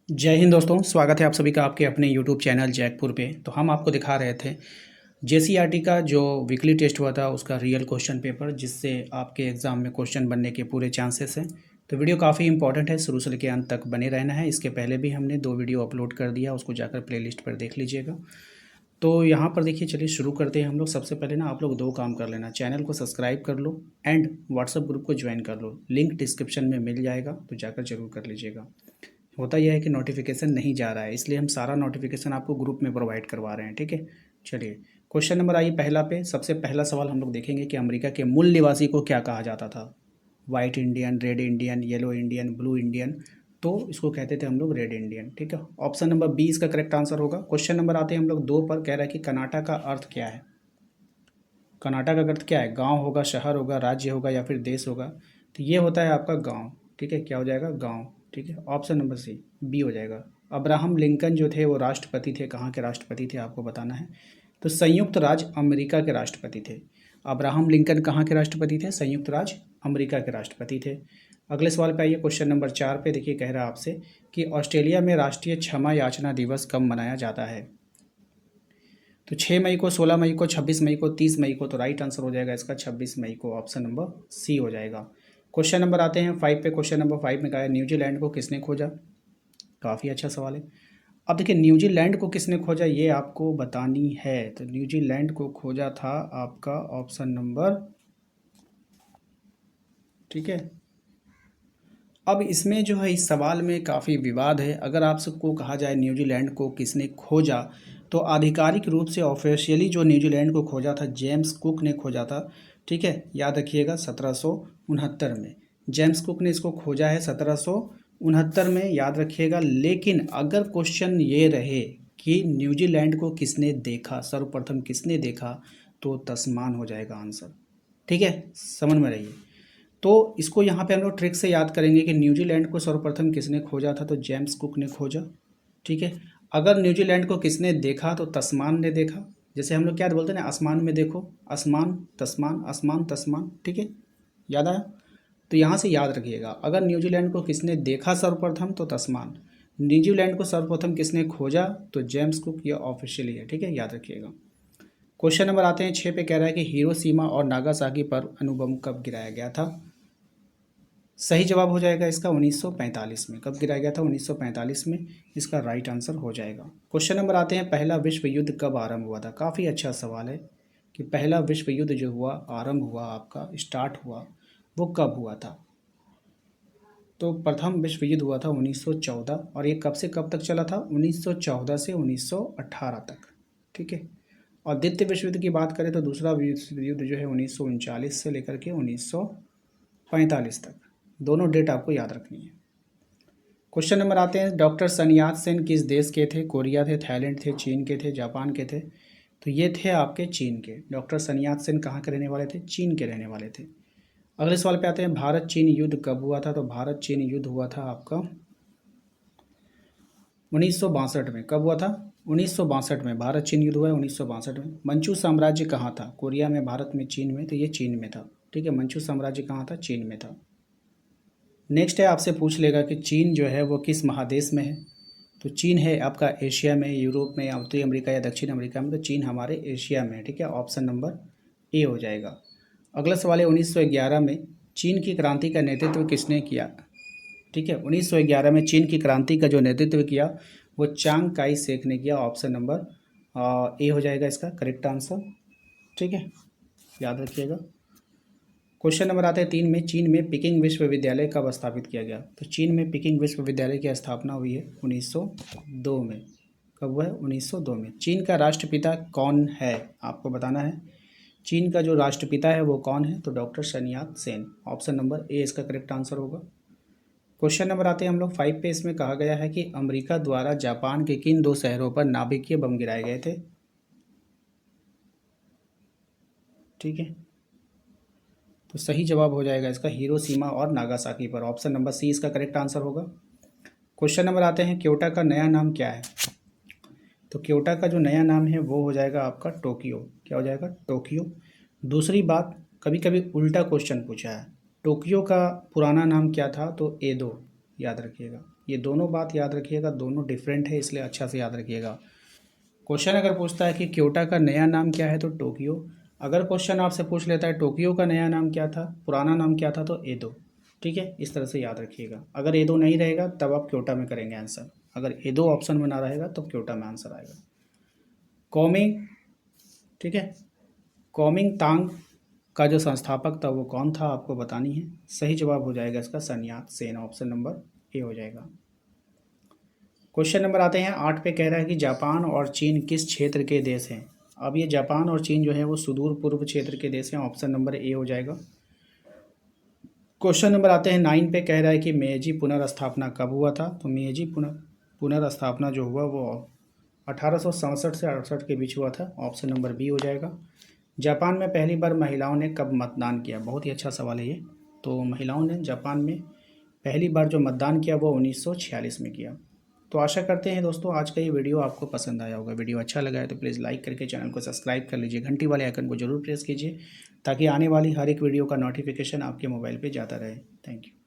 जय हिंद दोस्तों, स्वागत है आप सभी का आपके अपने यूट्यूब चैनल जैकपुर पे। तो हम आपको दिखा रहे थे जेसीईआरटी का जो वीकली टेस्ट हुआ था उसका रियल क्वेश्चन पेपर, जिससे आपके एग्ज़ाम में क्वेश्चन बनने के पूरे चांसेस हैं। तो वीडियो काफ़ी इंपॉर्टेंट है, शुरू से लेकर अंत तक बने रहना है। इसके पहले भी हमने 2 वीडियो अपलोड कर दिया, उसको जाकर प्लेलिस्ट पर देख लीजिएगा। तो यहाँ पर देखिए, चलिए शुरू करते हैं हम लोग। सबसे पहले ना आप लोग 2 काम कर लेना, चैनल को सब्सक्राइब कर लो एंड व्हाट्सएप ग्रुप को ज्वाइन कर लो। लिंक डिस्क्रिप्शन में मिल जाएगा, तो जाकर जरूर कर लीजिएगा। होता यह है कि नोटिफिकेशन नहीं जा रहा है, इसलिए हम सारा नोटिफिकेशन आपको ग्रुप में प्रोवाइड करवा रहे हैं, ठीक है। चलिए क्वेश्चन नंबर आइए पहला पे। सबसे पहला सवाल हम लोग देखेंगे कि अमेरिका के मूल निवासी को क्या कहा जाता था। White Indian, red Indian, yellow Indian, blue Indian. तो इसको कहते थे हम लोग रेड इंडियन, ठीक है। ऑप्शन नंबर बी इसका करेक्ट आंसर होगा। क्वेश्चन नंबर आते हैं हम लोग 2 पर। कह रहा है कि कर्नाटक का अर्थ क्या है। कर्नाटक का अर्थ क्या है? गांव होगा, शहर होगा, राज्य होगा या फिर देश होगा। तो ये होता है आपका गांव, ठीक है। क्या हो जाएगा? गांव, ठीक है। ऑप्शन नंबर सी बी हो जाएगा। अब्राहम लिंकन जो थे वो राष्ट्रपति थे, कहाँ के राष्ट्रपति थे आपको बताना है। तो संयुक्त राज्य अमेरिका के राष्ट्रपति थे। अब्राहम लिंकन कहाँ के राष्ट्रपति थे? संयुक्त राज्य अमेरिका के राष्ट्रपति थे। अगले सवाल पे आइए, क्वेश्चन नंबर 4 पे। देखिए कह रहा है आपसे कि ऑस्ट्रेलिया में राष्ट्रीय क्षमा याचना दिवस कब मनाया जाता है। तो 6 मई को, 16 मई को, 26 मई को, 30 मई को। तो राइट आंसर हो जाएगा इसका 26 मई को, ऑप्शन नंबर सी हो जाएगा। क्वेश्चन नंबर आते हैं 5 पे। क्वेश्चन नंबर 5 में कहा है न्यूजीलैंड को किसने खोजा। काफ़ी अच्छा सवाल है। अब देखिए न्यूजीलैंड को किसने खोजा ये आपको बतानी है। तो न्यूजीलैंड को खोजा था आपका ऑप्शन नंबर, ठीक है। अब इसमें जो है, इस सवाल में काफ़ी विवाद है। अगर आप सबको कहा जाए न्यूजीलैंड को किसने खोजा, तो आधिकारिक रूप से ऑफिशियली जो न्यूजीलैंड को खोजा था जेम्स कुक ने खोजा था, ठीक है। याद रखिएगा 1769 में जेम्स कुक ने इसको खोजा है, 1769 में, याद रखिएगा। लेकिन अगर क्वेश्चन ये रहे कि न्यूजीलैंड को किसने देखा, सर्वप्रथम किसने देखा, तो तस्मान हो जाएगा आंसर, ठीक है। समझ में रहिए। तो इसको यहाँ पे हम लोग ट्रिक से याद करेंगे कि न्यूजीलैंड को सर्वप्रथम किसने खोजा था, तो जेम्स कुक ने खोजा, ठीक है। अगर न्यूजीलैंड को किसने देखा, तो तस्मान ने देखा। जैसे हम लोग क्या बोलते हैं ना, आसमान में देखो, आसमान तस्मान, आसमान तस्मान, ठीक है। याद आया? तो यहाँ से याद रखिएगा, अगर न्यूजीलैंड को किसने देखा सर्वप्रथम तो तस्मान, न्यूजीलैंड को सर्वप्रथम किसने खोजा तो जेम्स कुक, ये ऑफिशियली है, ठीक है, याद रखिएगा। क्वेश्चन नंबर आते हैं 6 पे। कह रहा है कि हिरोशिमा और नागासाकी पर अणुबम कब गिराया गया था। सही जवाब हो जाएगा इसका 1945 में। कब गिराया गया था? 1945 में इसका राइट आंसर हो जाएगा। क्वेश्चन नंबर आते हैं पहला विश्व युद्ध कब आरंभ हुआ था। काफ़ी अच्छा सवाल है कि पहला विश्व युद्ध जो हुआ, आरंभ हुआ, आपका स्टार्ट हुआ, वो कब हुआ था। तो प्रथम विश्व युद्ध हुआ था 1914, और ये कब से कब तक चला था? 1914 से 1918 तक, ठीक है। और द्वितीय विश्व युद्ध की बात करें तो दूसरा विश्व युद्ध जो है 1939 से लेकर के 1945 तक। दोनों डेट आपको याद रखनी है। क्वेश्चन नंबर आते हैं, डॉक्टर सन यात सेन किस देश के थे। कोरिया थे, थाईलैंड थे, चीन के थे, जापान के थे। तो ये थे आपके चीन के। डॉक्टर सन यात सेन कहाँ के रहने वाले थे? चीन के रहने वाले थे। अगले सवाल पे आते हैं, भारत चीन युद्ध कब हुआ था। तो भारत चीन युद्ध हुआ था आपका 1962 में। कब हुआ था? 1962 में भारत चीन युद्ध हुआ है, 1962 में। मंचू साम्राज्य कहाँ था? कोरिया में, भारत में, चीन में। तो ये चीन में था, ठीक है। मंचू साम्राज्य कहाँ था? चीन में था। नेक्स्ट है, आपसे पूछ लेगा कि चीन जो है वो किस महादेश में है। तो चीन है आपका एशिया में, यूरोप में, या उत्तरी अमेरिका या दक्षिण अमेरिका में। तो चीन हमारे एशिया में है, ठीक है। ऑप्शन नंबर ए हो जाएगा। अगला सवाल है, 1911 में चीन की क्रांति का नेतृत्व किसने किया, ठीक है। 1911 में चीन की क्रांति का जो नेतृत्व किया वो चांग काई शेक ने किया। ऑप्शन नंबर ए हो जाएगा इसका करेक्ट आंसर, ठीक है, याद रखिएगा। क्वेश्चन नंबर आता है 3 में, चीन में पिकिंग विश्वविद्यालय कब स्थापित किया गया। तो चीन में पिकिंग विश्वविद्यालय की स्थापना हुई है 1902 में। कब हुआ है? 1902 में। चीन का राष्ट्रपिता कौन है आपको बताना है। चीन का जो राष्ट्रपिता है वो कौन है? तो डॉक्टर सन यात सेन। ऑप्शन नंबर ए इसका करेक्ट आंसर होगा। क्वेश्चन नंबर आते हैं हम लोग 5 पे। इसमें कहा गया है कि अमेरिका द्वारा जापान के किन 2 शहरों पर नाभिकीय बम गिराए गए थे, ठीक है। तो सही जवाब हो जाएगा इसका हिरोशिमा और नागासाकी पर। ऑप्शन नंबर सी इसका करेक्ट आंसर होगा। क्वेश्चन नंबर आते हैं, क्योटा का नया नाम क्या है। तो क्योटा का जो नया नाम है वो हो जाएगा आपका टोक्यो। क्या हो जाएगा? टोक्यो। दूसरी बात, कभी कभी उल्टा क्वेश्चन पूछा है, टोक्यो का पुराना नाम क्या था। तो एदो, याद रखिएगा, ये दोनों बात याद रखिएगा, दोनों डिफरेंट है, इसलिए अच्छा से याद रखिएगा। क्वेश्चन अगर पूछता है कि क्योटो का नया नाम क्या है तो टोक्यो। अगर क्वेश्चन आपसे पूछ लेता है टोक्यो का नया नाम क्या था, पुराना नाम क्या था, तो एदो। ठीक है, इस तरह से याद रखिएगा। अगर एदो नहीं रहेगा तब आप क्योटो में करेंगे आंसर, अगर एदो ऑप्शन में ना रहेगा तो क्योटो में आंसर आएगा। कॉमिंग, ठीक है, कॉमिंग तांग का जो संस्थापक था वो कौन था, आपको बतानी है। सही जवाब हो जाएगा इसका सन यात सेन, ऑप्शन नंबर ए हो जाएगा। क्वेश्चन नंबर आते हैं 8 पे, कह रहा है कि जापान और चीन किस क्षेत्र के देश हैं। अब ये जापान और चीन जो है वो सुदूर पूर्व क्षेत्र के देश हैं, ऑप्शन नंबर ए हो जाएगा। क्वेश्चन नंबर आते हैं 9 पे, कह रहा है कि मेजी पुनर्स्थापना कब हुआ था। तो मेजी पुनर्स्थापना जो हुआ वो 1867 से 68 के बीच हुआ था, ऑप्शन नंबर बी हो जाएगा। जापान में पहली बार महिलाओं ने कब मतदान किया, बहुत ही अच्छा सवाल है ये। तो महिलाओं ने जापान में पहली बार जो मतदान किया वो 1946 में किया। तो आशा करते हैं दोस्तों आज का ये वीडियो आपको पसंद आया होगा। वीडियो अच्छा लगा है तो प्लीज़ लाइक करके चैनल को सब्सक्राइब कर लीजिए, घंटी वाले आइकन को जरूर प्रेस कीजिए ताकि आने वाली हर एक वीडियो का नोटिफिकेशन आपके मोबाइल पे जाता रहे। Thank you.